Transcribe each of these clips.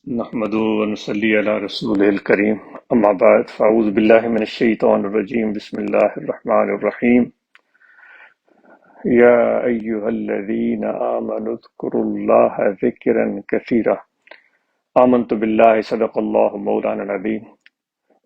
نحمده ونصلي على رسوله الكريم اما بعد فاعوذ بالله من الشيطان الرجيم بسم الله الرحمن الرحيم يا ايها الذين آمنوا اذكروا الله ذكرا كثيرا آمنت بالله صدق الله مولانا العظيم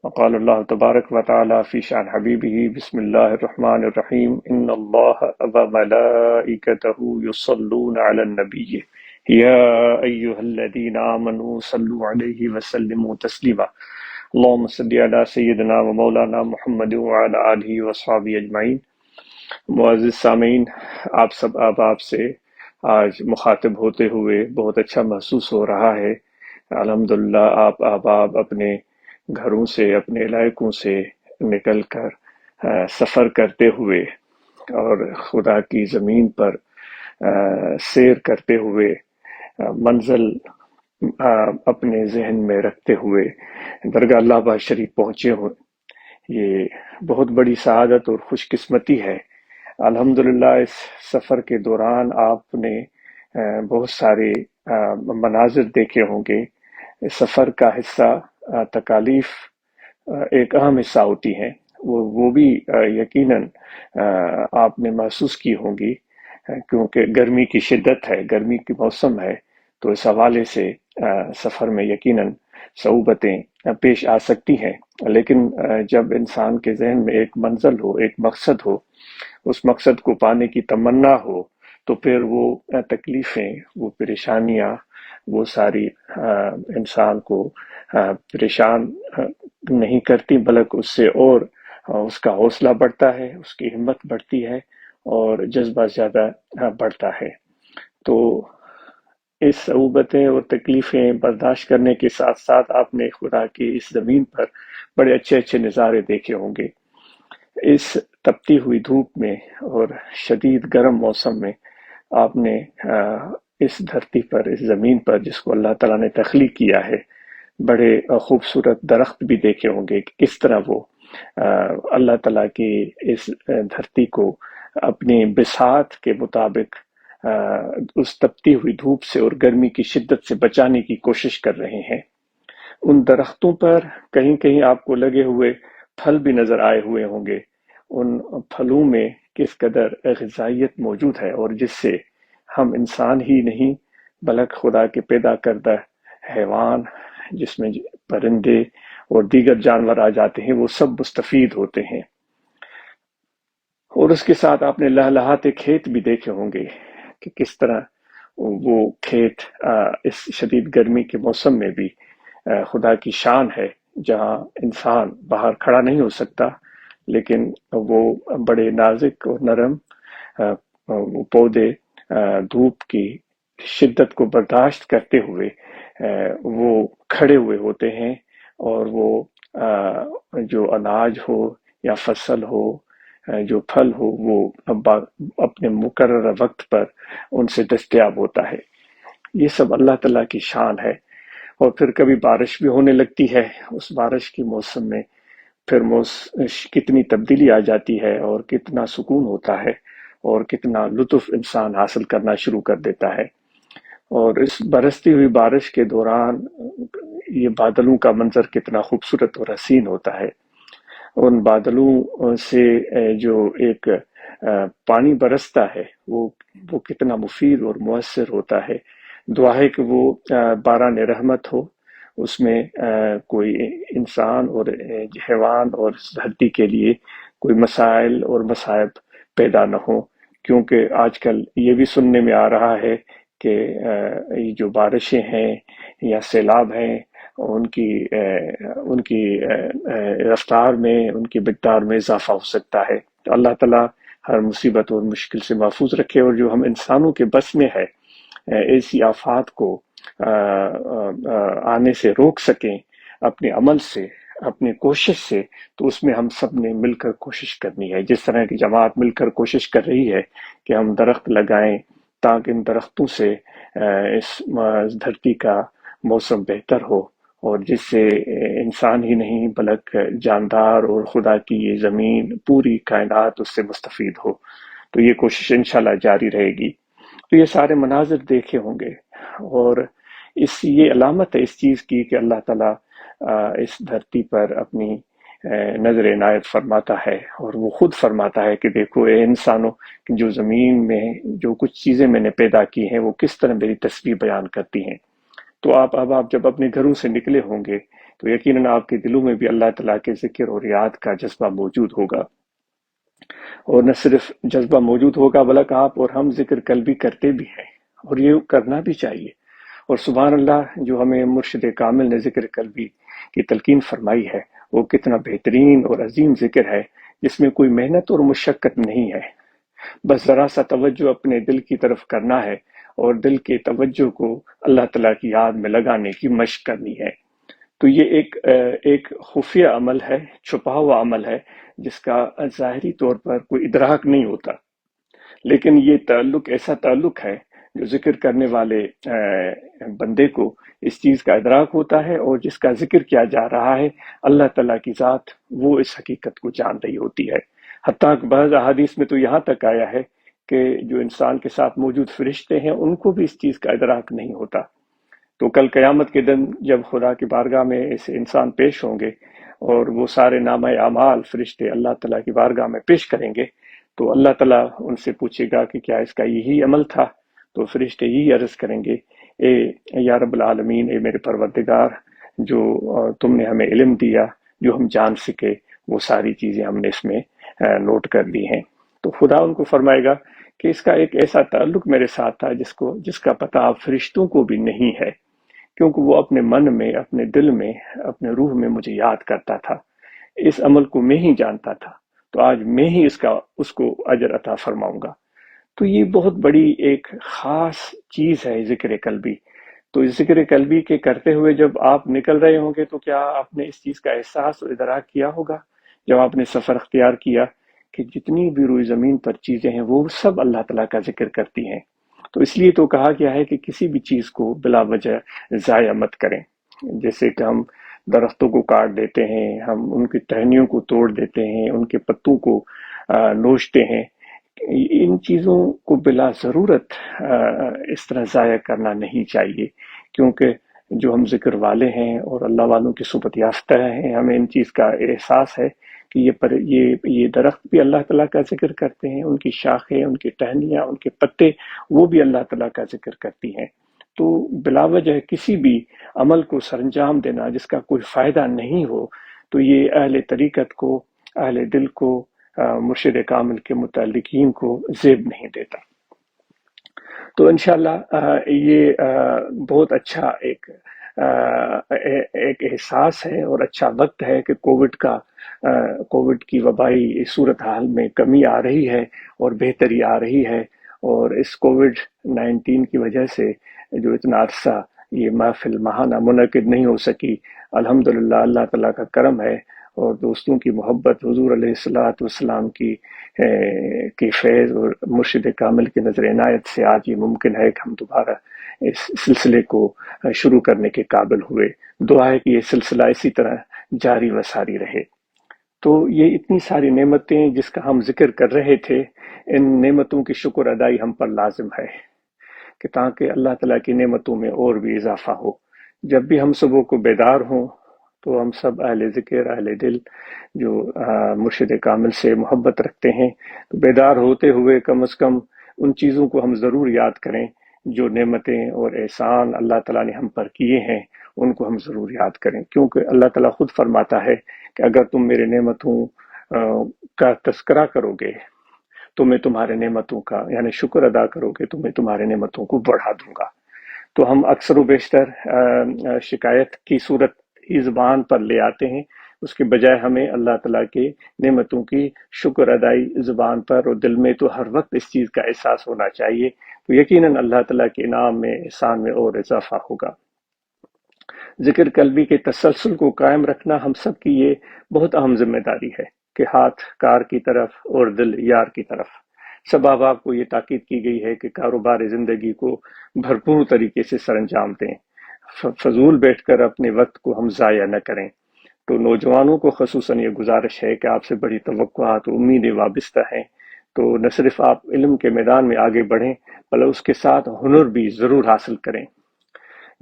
وقال الله تبارك وتعالى في شأن حبيبه بسم الله الرحمن الرحيم إن الله وملائكته يصلون على النبي يا أيها الذين آمنوا صلوا عليه وسلموا تسليما اللهم صل على سيدنا ومولانا محمد وعلى آله وصحبه أجمعين۔ معزز سامعین، آپ سب احباب سے آج مخاطب ہوتے ہوئے بہت اچھا محسوس ہو رہا ہے۔ الحمدللہ آپ احباب اپنے گھروں سے، اپنے علاقوں سے نکل کر سفر کرتے ہوئے اور خدا کی زمین پر سیر کرتے ہوئے منزل اپنے ذہن میں رکھتے ہوئے درگاہ اللہ با شریف پہنچے ہوں، یہ بہت بڑی سعادت اور خوش قسمتی ہے۔ الحمدللہ اس سفر کے دوران آپ نے بہت سارے مناظر دیکھے ہوں گے۔ اس سفر کا حصہ تکالیف ایک اہم حصہ ہوتی ہیں، وہ بھی یقیناً آپ نے محسوس کی ہوں گی، کیونکہ گرمی کی شدت ہے، گرمی کی موسم ہے، تو اس حوالے سے سفر میں یقیناً صعوبتیں پیش آ سکتی ہیں۔ لیکن جب انسان کے ذہن میں ایک منزل ہو، ایک مقصد ہو، اس مقصد کو پانے کی تمنا ہو، تو پھر وہ تکلیفیں، وہ پریشانیاں، وہ ساری انسان کو پریشان نہیں کرتی، بلکہ اس سے اور اس کا حوصلہ بڑھتا ہے، اس کی ہمت بڑھتی ہے اور جذبہ زیادہ بڑھتا ہے۔ تو اس صعوبتیں اور تکلیفیں برداشت کرنے کے ساتھ ساتھ آپ نے خدا کی اس زمین پر بڑے اچھے اچھے نظارے دیکھے ہوں گے۔ اس تپتی ہوئی دھوپ میں اور شدید گرم موسم میں آپ نے اس دھرتی پر، اس زمین پر جس کو اللہ تعالیٰ نے تخلیق کیا ہے، بڑے خوبصورت درخت بھی دیکھے ہوں گے کہ کس طرح وہ اللہ تعالیٰ کی اس دھرتی کو اپنی بساط کے مطابق اس تپتی ہوئی دھوپ سے اور گرمی کی شدت سے بچانے کی کوشش کر رہے ہیں۔ ان درختوں پر کہیں کہیں آپ کو لگے ہوئے پھل بھی نظر آئے ہوئے ہوں گے۔ ان پھلوں میں کس قدر غذائیت موجود ہے، اور جس سے ہم انسان ہی نہیں بلکہ خدا کے پیدا کردہ حیوان، جس میں پرندے اور دیگر جانور آ جاتے ہیں، وہ سب مستفید ہوتے ہیں۔ اور اس کے ساتھ آپ نے لہلہاتے کھیت بھی دیکھے ہوں گے کہ کس طرح وہ کھیت اس شدید گرمی کے موسم میں بھی خدا کی شان ہے، جہاں انسان باہر کھڑا نہیں ہو سکتا، لیکن وہ بڑے نازک اور نرم وہ پودے دھوپ کی شدت کو برداشت کرتے ہوئے وہ کھڑے ہوئے ہوتے ہیں، اور وہ جو اناج ہو یا فصل ہو، جو پھل ہو، وہ اپنے مقررہ وقت پر ان سے دستیاب ہوتا ہے۔ یہ سب اللہ تعالیٰ کی شان ہے۔ اور پھر کبھی بارش بھی ہونے لگتی ہے، اس بارش کی موسم میں پھر کتنی تبدیلی آ جاتی ہے، اور کتنا سکون ہوتا ہے، اور کتنا لطف انسان حاصل کرنا شروع کر دیتا ہے۔ اور اس برستی ہوئی بارش کے دوران یہ بادلوں کا منظر کتنا خوبصورت اور حسین ہوتا ہے۔ ان بادلوں سے جو ایک پانی برستا ہے، وہ کتنا مفید اور مؤثر ہوتا ہے۔ دعا ہے کہ وہ باران رحمت ہو، اس میں کوئی انسان اور حیوان اور دھرتی کے لیے کوئی مسائل اور مصائب پیدا نہ ہو، کیونکہ آج کل یہ بھی سننے میں آ رہا ہے کہ یہ جو بارشیں ہیں یا سیلاب ہیں، ان کی رفتار میں، ان کی مقدار میں اضافہ ہو سکتا ہے۔ تو اللہ تعالیٰ ہر مصیبت اور مشکل سے محفوظ رکھے، اور جو ہم انسانوں کے بس میں ہے ایسی آفات کو آنے سے روک سکیں اپنے عمل سے، اپنی کوشش سے، تو اس میں ہم سب نے مل کر کوشش کرنی ہے۔ جس طرح کی جماعت مل کر کوشش کر رہی ہے کہ ہم درخت لگائیں تاکہ ان درختوں سے اس دھرتی کا موسم بہتر ہو، اور جس سے انسان ہی نہیں بلکہ جاندار اور خدا کی یہ زمین، پوری کائنات اس سے مستفید ہو، تو یہ کوشش انشاءاللہ جاری رہے گی۔ تو یہ سارے مناظر دیکھے ہوں گے، اور یہ علامت ہے اس چیز کی کہ اللہ تعالیٰ اس دھرتی پر اپنی نظر عنایت فرماتا ہے، اور وہ خود فرماتا ہے کہ دیکھو اے انسانوں، جو زمین میں جو کچھ چیزیں میں نے پیدا کی ہیں وہ کس طرح میری تصویر بیان کرتی ہیں۔ تو آپ جب اپنے گھروں سے نکلے ہوں گے تو یقیناً آپ کے دلوں میں بھی اللہ تعالیٰ کے ذکر اور یاد کا جذبہ موجود ہوگا، اور نہ صرف جذبہ موجود ہوگا بلکہ آپ اور ہم ذکر قلبی کرتے بھی ہیں، اور یہ کرنا بھی چاہیے۔ اور سبحان اللہ، جو ہمیں مرشد کامل نے ذکر قلبی کی تلقین فرمائی ہے وہ کتنا بہترین اور عظیم ذکر ہے، جس میں کوئی محنت اور مشقت نہیں ہے، بس ذرا سا توجہ اپنے دل کی طرف کرنا ہے اور دل کے توجہ کو اللہ تعالیٰ کی یاد میں لگانے کی مشق کرنی ہے۔ تو یہ ایک خفیہ عمل ہے، چھپا ہوا عمل ہے، جس کا ظاہری طور پر کوئی ادراک نہیں ہوتا، لیکن یہ تعلق ایسا تعلق ہے جو ذکر کرنے والے بندے کو اس چیز کا ادراک ہوتا ہے، اور جس کا ذکر کیا جا رہا ہے اللہ تعالیٰ کی ذات وہ اس حقیقت کو جان رہی ہوتی ہے۔ حتیٰ کہ بعض احادیث میں تو یہاں تک آیا ہے کہ جو انسان کے ساتھ موجود فرشتے ہیں ان کو بھی اس چیز کا ادراک نہیں ہوتا۔ تو کل قیامت کے دن جب خدا کی بارگاہ میں ایسے انسان پیش ہوں گے اور وہ سارے نامہ اعمال فرشتے اللہ تعالیٰ کی بارگاہ میں پیش کریں گے، تو اللہ تعالیٰ ان سے پوچھے گا کہ کیا اس کا یہی عمل تھا؟ تو فرشتے یہی عرض کریں گے، اے یا رب العالمین، اے میرے پروردگار، جو تم نے ہمیں علم دیا، جو ہم جان سکے، وہ ساری چیزیں ہم نے اس میں نوٹ کر لی ہیں۔ تو خدا ان کو فرمائے گا کہ اس کا ایک ایسا تعلق میرے ساتھ تھا جس کا پتہ آپ فرشتوں کو بھی نہیں ہے، کیونکہ وہ اپنے من میں، اپنے دل میں، اپنے روح میں مجھے یاد کرتا تھا، اس عمل کو میں ہی جانتا تھا، تو آج میں ہی اس کو اجر عطا فرماؤں گا۔ تو یہ بہت بڑی ایک خاص چیز ہے ذکر قلبی۔ تو اس ذکر قلبی کے کرتے ہوئے جب آپ نکل رہے ہوں گے تو کیا آپ نے اس چیز کا احساس اور ادراک کیا ہوگا، جب آپ نے سفر اختیار کیا، کہ جتنی بھی روئی زمین پر چیزیں ہیں وہ سب اللہ تعالیٰ کا ذکر کرتی ہیں۔ تو اس لیے تو کہا گیا ہے کہ کسی بھی چیز کو بلا وجہ ضائع مت کریں۔ جیسے کہ ہم درختوں کو کاٹ دیتے ہیں، ہم ان کی ٹہنیوں کو توڑ دیتے ہیں، ان کے پتوں کو نوچتے ہیں، ان چیزوں کو بلا ضرورت اس طرح ضائع کرنا نہیں چاہیے، کیونکہ جو ہم ذکر والے ہیں اور اللہ والوں کی صحبت یافتہ ہیں، ہمیں ان چیز کا احساس ہے کہ یہ درخت بھی اللہ تعالیٰ کا ذکر کرتے ہیں، ان کی شاخیں، ان کی ٹہنیاں، ان کے پتے، وہ بھی اللہ تعالیٰ کا ذکر کرتی ہیں۔ تو بلا وجہ کسی بھی عمل کو سر انجام دینا جس کا کوئی فائدہ نہیں ہو، تو یہ اہل طریقت کو، اہل دل کو، مرشد کامل کے متعلقین کو زیب نہیں دیتا۔ تو انشاءاللہ یہ بہت اچھا ایک احساس ہے اور اچھا وقت ہے کہ کووڈ کی وبائی صورتحال میں کمی آ رہی ہے اور بہتری آ رہی ہے، اور اس کووڈ-19 کی وجہ سے جو اتنا عرصہ یہ محفل ماہانہ منعقد نہیں ہو سکی، الحمدللہ اللہ تعالیٰ کا کرم ہے اور دوستوں کی محبت، حضور علیہ السلام کی فیض اور مرشد کامل کی نظر عنایت سے آج یہ ممکن ہے کہ ہم دوبارہ اس سلسلے کو شروع کرنے کے قابل ہوئے۔ دعا ہے کہ یہ سلسلہ اسی طرح جاری و ساری رہے۔ تو یہ اتنی ساری نعمتیں جس کا ہم ذکر کر رہے تھے، ان نعمتوں کی شکر ادائی ہم پر لازم ہے کہ تاکہ اللہ تعالیٰ کی نعمتوں میں اور بھی اضافہ ہو۔ جب بھی ہم سبوں کو بیدار ہوں تو ہم سب اہل ذکر، اہل دل جو مرشد کامل سے محبت رکھتے ہیں، تو بیدار ہوتے ہوئے کم از کم ان چیزوں کو ہم ضرور یاد کریں جو نعمتیں اور احسان اللہ تعالیٰ نے ہم پر کیے ہیں، ان کو ہم ضرور یاد کریں، کیونکہ اللہ تعالیٰ خود فرماتا ہے کہ اگر تم میرے نعمتوں کا تذکرہ کرو گے تو میں تمہارے نعمتوں کا یعنی شکر ادا کرو گے تو میں تمہارے نعمتوں کو بڑھا دوں گا۔ تو ہم اکثر و بیشتر شکایت کی صورت ہی زبان پر لے آتے ہیں، اس کے بجائے ہمیں اللہ تعالیٰ کے نعمتوں کی شکر ادائی زبان پر اور دل میں تو ہر وقت اس چیز کا احساس ہونا چاہیے، تو یقیناً اللہ تعالیٰ کے انعام میں، احسان میں اور اضافہ ہوگا۔ ذکر قلبی کے تسلسل کو قائم رکھنا ہم سب کی یہ بہت اہم ذمہ داری ہے کہ ہاتھ کار کی طرف اور دل یار کی طرف۔ سب احباب کو یہ تاکید کی گئی ہے کہ کاروبار زندگی کو بھرپور طریقے سے سر انجام دیں، فضول بیٹھ کر اپنے وقت کو ہم ضائع نہ کریں۔ تو نوجوانوں کو خصوصاً یہ گزارش ہے کہ آپ سے بڑی توقعات و امیدیں وابستہ ہیں، تو نہ صرف آپ علم کے میدان میں آگے بڑھیں بلکہ اس کے ساتھ ہنر بھی ضرور حاصل کریں۔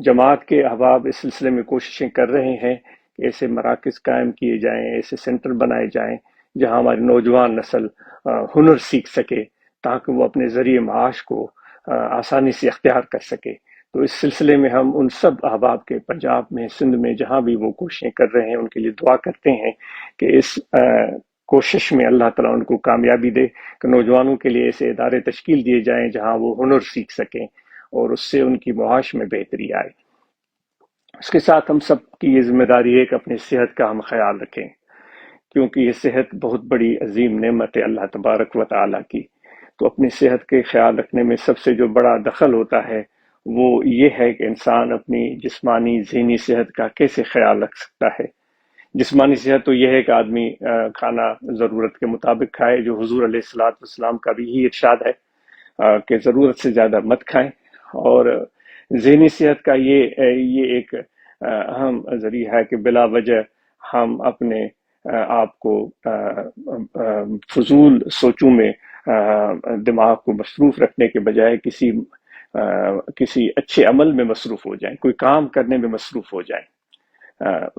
جماعت کے احباب اس سلسلے میں کوششیں کر رہے ہیں کہ ایسے مراکز قائم کیے جائیں، ایسے سینٹر بنائے جائیں جہاں ہماری نوجوان نسل ہنر سیکھ سکے تاکہ وہ اپنے ذریعے معاش کو آسانی سے اختیار کر سکے۔ تو اس سلسلے میں ہم ان سب احباب کے پنجاب میں، سندھ میں، جہاں بھی وہ کوششیں کر رہے ہیں ان کے لیے دعا کرتے ہیں کہ اس کوشش میں اللہ تعالیٰ ان کو کامیابی دے کہ نوجوانوں کے لیے ایسے ادارے تشکیل دیے جائیں جہاں وہ ہنر سیکھ سکیں اور اس سے ان کی معاش میں بہتری آئے۔ اس کے ساتھ ہم سب کی یہ ذمہ داری ہے کہ اپنی صحت کا ہم خیال رکھیں، کیونکہ یہ صحت بہت بڑی عظیم نعمت ہے اللہ تبارک و تعالیٰ کی۔ تو اپنی صحت کے خیال رکھنے میں سب سے جو بڑا دخل ہوتا ہے وہ یہ ہے کہ انسان اپنی جسمانی ذہنی صحت کا کیسے خیال رکھ سکتا ہے۔ جسمانی صحت تو یہ ہے کہ آدمی کھانا ضرورت کے مطابق کھائے، جو حضور علیہ الصلاۃ والسلام کا بھی یہی ارشاد ہے کہ ضرورت سے زیادہ مت کھائیں۔ اور ذہنی صحت کا یہ ایک اہم ذریعہ ہے کہ بلا وجہ ہم اپنے آپ کو فضول سوچوں میں دماغ کو مصروف رکھنے کے بجائے کسی اچھے عمل میں مصروف ہو جائیں، کوئی کام کرنے میں مصروف ہو جائیں،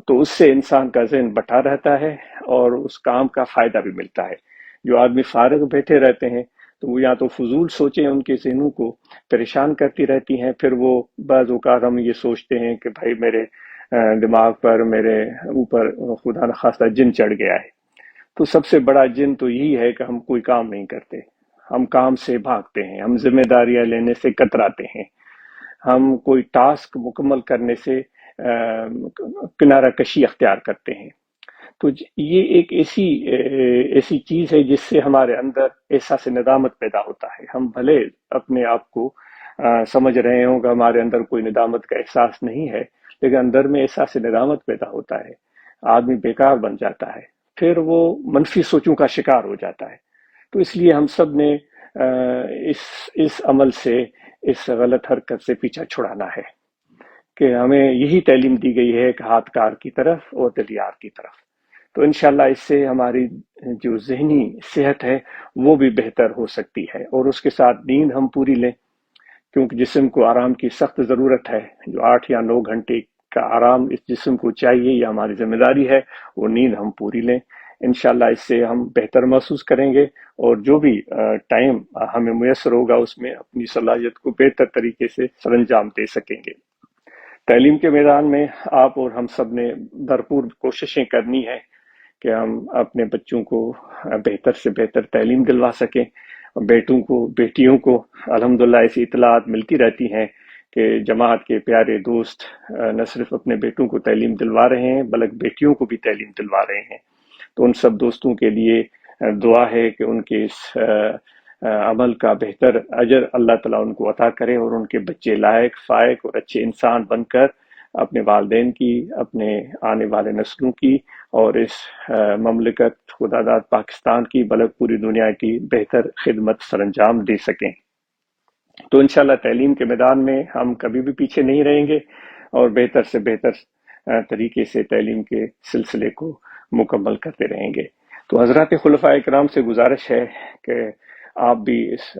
تو اس سے انسان کا ذہن بٹا رہتا ہے اور اس کام کا فائدہ بھی ملتا ہے۔ جو آدمی فارغ بیٹھے رہتے ہیں تو وہ یا تو فضول سوچیں ان کے ذہنوں کو پریشان کرتی رہتی ہیں، پھر وہ بعض اوقات ہم یہ سوچتے ہیں کہ بھائی میرے دماغ پر، میرے اوپر خدا نخواستہ جن چڑھ گیا ہے۔ تو سب سے بڑا جن تو یہی ہے کہ ہم کوئی کام نہیں کرتے، ہم کام سے بھاگتے ہیں، ہم ذمہ داریاں لینے سے کتراتے ہیں، ہم کوئی ٹاسک مکمل کرنے سے کنارہ کشی اختیار کرتے ہیں۔ تو یہ ایک ایسی چیز ہے جس سے ہمارے اندر احساس ندامت پیدا ہوتا ہے۔ ہم بھلے اپنے آپ کو سمجھ رہے ہوں کہ ہمارے اندر کوئی ندامت کا احساس نہیں ہے، لیکن اندر میں احساس ندامت پیدا ہوتا ہے، آدمی بیکار بن جاتا ہے، پھر وہ منفی سوچوں کا شکار ہو جاتا ہے۔ تو اس لیے ہم سب نے اس عمل سے، اس غلط حرکت سے پیچھا چھڑانا ہے کہ ہمیں یہی تعلیم دی گئی ہے کہ ہاتھ کار کی طرف اور دل یار کی طرف۔ تو انشاءاللہ اس سے ہماری جو ذہنی صحت ہے وہ بھی بہتر ہو سکتی ہے، اور اس کے ساتھ نیند ہم پوری لیں، کیونکہ جسم کو آرام کی سخت ضرورت ہے۔ جو 8 یا 9 گھنٹے کا آرام اس جسم کو چاہیے، یہ ہماری ذمہ داری ہے، وہ نیند ہم پوری لیں۔ انشاءاللہ اس سے ہم بہتر محسوس کریں گے، اور جو بھی ٹائم ہمیں میسر ہوگا اس میں اپنی صلاحیت کو بہتر طریقے سے سر انجام دے سکیں گے۔ تعلیم کے میدان میں آپ اور ہم سب نے بھرپور کوششیں کرنی ہے کہ ہم اپنے بچوں کو بہتر سے بہتر تعلیم دلوا سکیں۔ بیٹوں کو، بیٹیوں کو الحمدللہ ایسی اطلاعات ملتی رہتی ہیں کہ جماعت کے پیارے دوست نہ صرف اپنے بیٹوں کو تعلیم دلوا رہے ہیں بلکہ بیٹیوں کو بھی تعلیم دلوا رہے ہیں۔ تو ان سب دوستوں کے لیے دعا ہے کہ ان کے اس عمل کا بہتر اجر اللہ تعالیٰ ان کو عطا کرے، اور ان کے بچے لائق، فائق اور اچھے انسان بن کر اپنے والدین کی، اپنے آنے والے نسلوں کی، اور اس مملکت خدا داد پاکستان کی بلکہ پوری دنیا کی بہتر خدمت سر انجام دے سکیں۔ تو انشاءاللہ تعلیم کے میدان میں ہم کبھی بھی پیچھے نہیں رہیں گے، اور بہتر سے بہتر طریقے سے تعلیم کے سلسلے کو مکمل کرتے رہیں گے۔ تو حضرات خلفائے کرام سے گزارش ہے کہ آپ بھی اس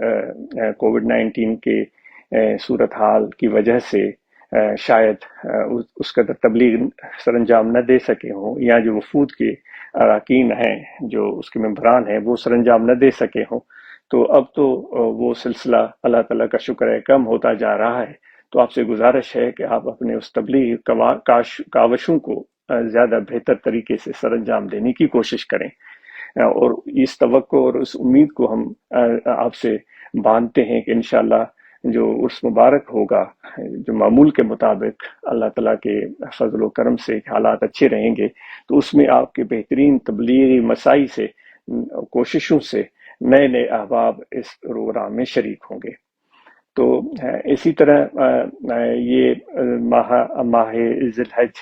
کووڈ 19 کے صورتحال کی وجہ سے شاید اس قدر تبلیغ سر انجام نہ دے سکے ہوں، یا جو وفود کے اراکین ہیں، جو اس کے ممبران ہیں، وہ سر انجام نہ دے سکے ہوں، تو اب تو وہ سلسلہ اللہ تعالیٰ کا شکر ہے کم ہوتا جا رہا ہے۔ تو آپ سے گزارش ہے کہ آپ اپنے اس تبلیغ کاوشوں کو زیادہ بہتر طریقے سے سر انجام دینے کی کوشش کریں، اور اس توقع اور اس امید کو ہم آپ سے باندھتے ہیں کہ انشاءاللہ جو عرس مبارک ہوگا، جو معمول کے مطابق اللہ تعالیٰ کے فضل و کرم سے حالات اچھے رہیں گے، تو اس میں آپ کے بہترین تبلیغی مساعی سے، کوششوں سے نئے نئے احباب اس پروگرام میں شریک ہوں گے۔ تو اسی طرح یہ ماہ ذی الحج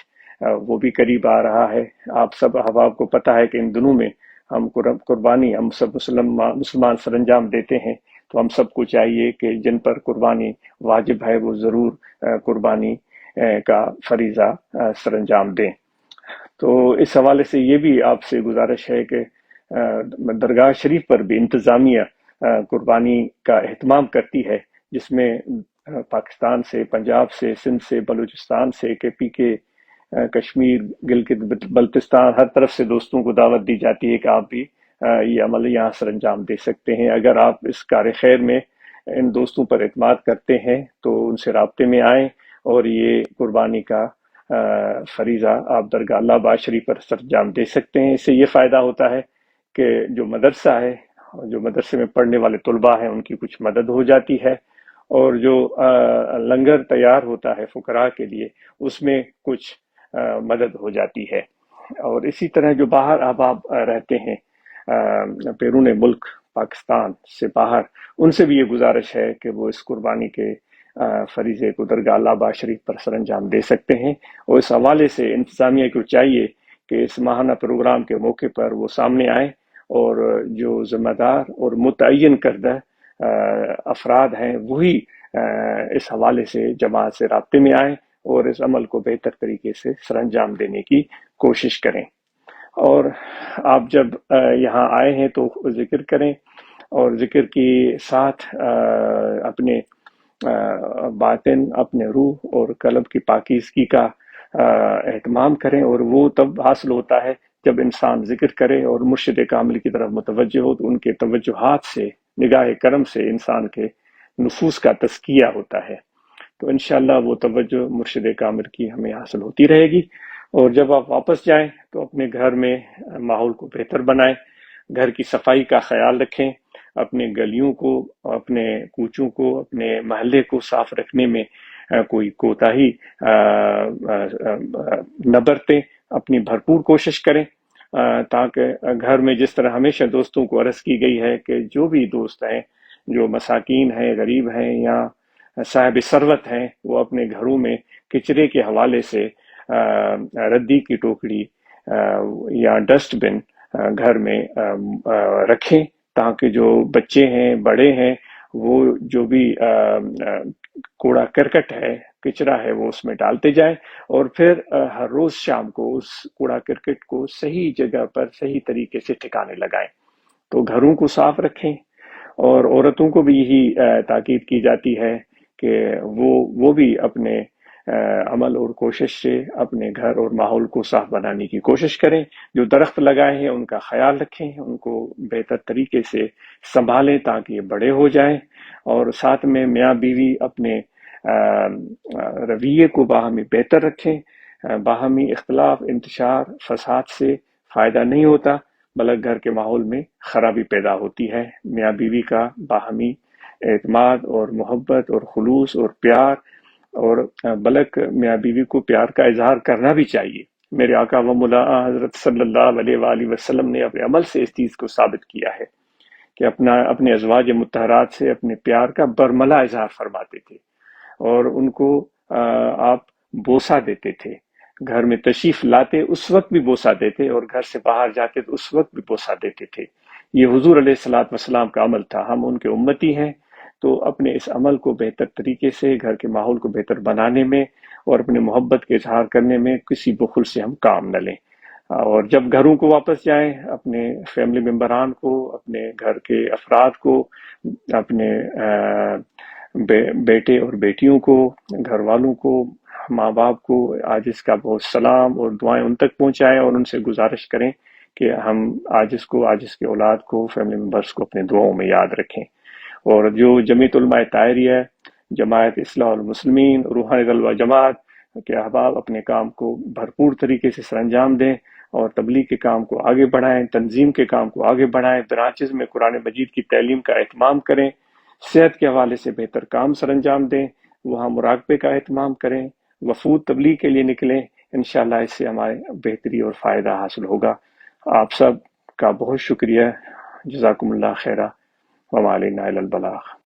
وہ بھی قریب آ رہا ہے۔ آپ سب احباب کو پتہ ہے کہ ان دنوں میں ہم قربانی ہم سب مسلمان سر انجام دیتے ہیں، تو ہم سب کو چاہیے کہ جن پر قربانی واجب ہے وہ ضرور قربانی کا فریضہ سر انجام دیں۔ تو اس حوالے سے یہ بھی آپ سے گزارش ہے کہ درگاہ شریف پر بھی انتظامیہ قربانی کا اہتمام کرتی ہے، جس میں پاکستان سے، پنجاب سے، سندھ سے، بلوچستان سے، KPK، کشمیر، گلگت بلتستان، ہر طرف سے دوستوں کو دعوت دی جاتی ہے کہ آپ بھی یہ عمل یہاں سر انجام دے سکتے ہیں۔ اگر آپ اس کار خیر میں ان دوستوں پر اعتماد کرتے ہیں تو ان سے رابطے میں آئیں اور یہ قربانی کا فریضہ آپ درگاہ اللہ باز شریف پر سر انجام دے سکتے ہیں۔ اس سے یہ فائدہ ہوتا ہے کہ جو مدرسہ ہے، جو مدرسے میں پڑھنے والے طلباء ہیں، ان کی کچھ مدد ہو جاتی ہے، اور جو لنگر تیار ہوتا ہے فقراء کے لیے، اس میں کچھ مدد ہو جاتی ہے۔ اور اسی طرح جو باہر احباب رہتے ہیں بیرون ملک، پاکستان سے باہر، ان سے بھی یہ گزارش ہے کہ وہ اس قربانی کے فریضے کو درگاہ اللہ باز شریف پر سر انجام دے سکتے ہیں۔ اور اس حوالے سے انتظامیہ کو چاہیے کہ اس ماہانہ پروگرام کے موقع پر وہ سامنے آئیں اور جو ذمہ دار اور متعین کردہ افراد ہیں وہی اس حوالے سے جماعت سے رابطے میں آئیں اور اس عمل کو بہتر طریقے سے سر انجام دینے کی کوشش کریں۔ اور آپ جب یہاں آئے ہیں تو ذکر کریں، اور ذکر کے ساتھ اپنے باطن، اپنے روح اور قلب کی پاکیزگی کا اہتمام کریں، اور وہ تب حاصل ہوتا ہے جب انسان ذکر کرے اور مرشد کامل کی طرف متوجہ ہو، تو ان کے توجہات سے، نگاہ کرم سے انسان کے نفوس کا تزکیہ ہوتا ہے۔ تو انشاءاللہ وہ توجہ مرشد کامل کی ہمیں حاصل ہوتی رہے گی۔ اور جب آپ واپس جائیں تو اپنے گھر میں ماحول کو بہتر بنائیں، گھر کی صفائی کا خیال رکھیں، اپنے گلیوں کو، اپنے کوچوں کو، اپنے محلے کو صاف رکھنے میں کوئی کوتاہی نہ برتیں، اپنی بھرپور کوشش کریں، تاکہ گھر میں، جس طرح ہمیشہ دوستوں کو عرض کی گئی ہے کہ جو بھی دوست ہیں جو مساکین ہیں، غریب ہیں یا صاحب ثروت ہیں، وہ اپنے گھروں میں کچرے کے حوالے سے ردی کی ٹوکری یا ڈسٹ بن گھر میں رکھیں، تاکہ جو بچے ہیں، بڑے ہیں، وہ جو بھی کوڑا کرکٹ ہے، کچرا ہے، وہ اس میں ڈالتے جائیں، اور پھر ہر روز شام کو اس کوڑا کرکٹ کو صحیح جگہ پر صحیح طریقے سے ٹھکانے لگائیں۔ تو گھروں کو صاف رکھیں، اور عورتوں کو بھی یہی تاکید کی جاتی ہے کہ وہ بھی اپنے عمل اور کوشش سے اپنے گھر اور ماحول کو صاف بنانے کی کوشش کریں۔ جو درخت لگائے ہیں ان کا خیال رکھیں، ان کو بہتر طریقے سے سنبھالیں تاکہ یہ بڑے ہو جائیں، اور ساتھ میں میاں بیوی اپنے رویے کو باہمی بہتر رکھیں۔ باہمی اختلاف، انتشار، فساد سے فائدہ نہیں ہوتا، بلکہ گھر کے ماحول میں خرابی پیدا ہوتی ہے۔ میاں بیوی کا باہمی اعتماد اور محبت اور خلوص اور پیار، اور بلک میاں بیوی کو پیار کا اظہار کرنا بھی چاہیے۔ میرے آقا و مولا حضرت صلی اللہ علیہ وآلہ وسلم نے اپنے عمل سے اس چیز کو ثابت کیا ہے کہ اپنے ازواج مطہرات سے اپنے پیار کا برملا اظہار فرماتے تھے، اور ان کو آپ بوسہ دیتے تھے۔ گھر میں تشریف لاتے اس وقت بھی بوسہ دیتے، اور گھر سے باہر جاتے تو اس وقت بھی بوسہ دیتے تھے۔ یہ حضور علیہ الصلوۃ والسلام کا عمل تھا۔ ہم ان کے امتی ہیں، تو اپنے اس عمل کو بہتر طریقے سے گھر کے ماحول کو بہتر بنانے میں اور اپنے محبت کے اظہار کرنے میں کسی بخل سے ہم کام نہ لیں۔ اور جب گھروں کو واپس جائیں، اپنے فیملی ممبران کو، اپنے گھر کے افراد کو، اپنے بیٹے اور بیٹیوں کو، گھر والوں کو، ماں باپ کو عاجز کا بہت سلام اور دعائیں ان تک پہنچائیں، اور ان سے گزارش کریں کہ ہم عاجز کے اولاد کو، فیملی ممبرس کو اپنے دعاؤں میں یاد رکھیں۔ اور جو جمعیت علماء طاہریہ، جماعت اصلاح المسلمین، روحانی غلبہ جماعت کے احباب اپنے کام کو بھرپور طریقے سے سر انجام دیں، اور تبلیغ کے کام کو آگے بڑھائیں، تنظیم کے کام کو آگے بڑھائیں، برانچز میں قرآن مجید کی تعلیم کا اہتمام کریں، صحت کے حوالے سے بہتر کام سر انجام دیں، وہاں مراقبے کا اہتمام کریں، وفود تبلیغ کے لیے نکلیں۔ انشاءاللہ اس سے ہمارے بہتری اور فائدہ حاصل ہوگا۔ آپ سب کا بہت شکریہ، جزاکم اللہ خیرہ، وما علینا الا البلاغ۔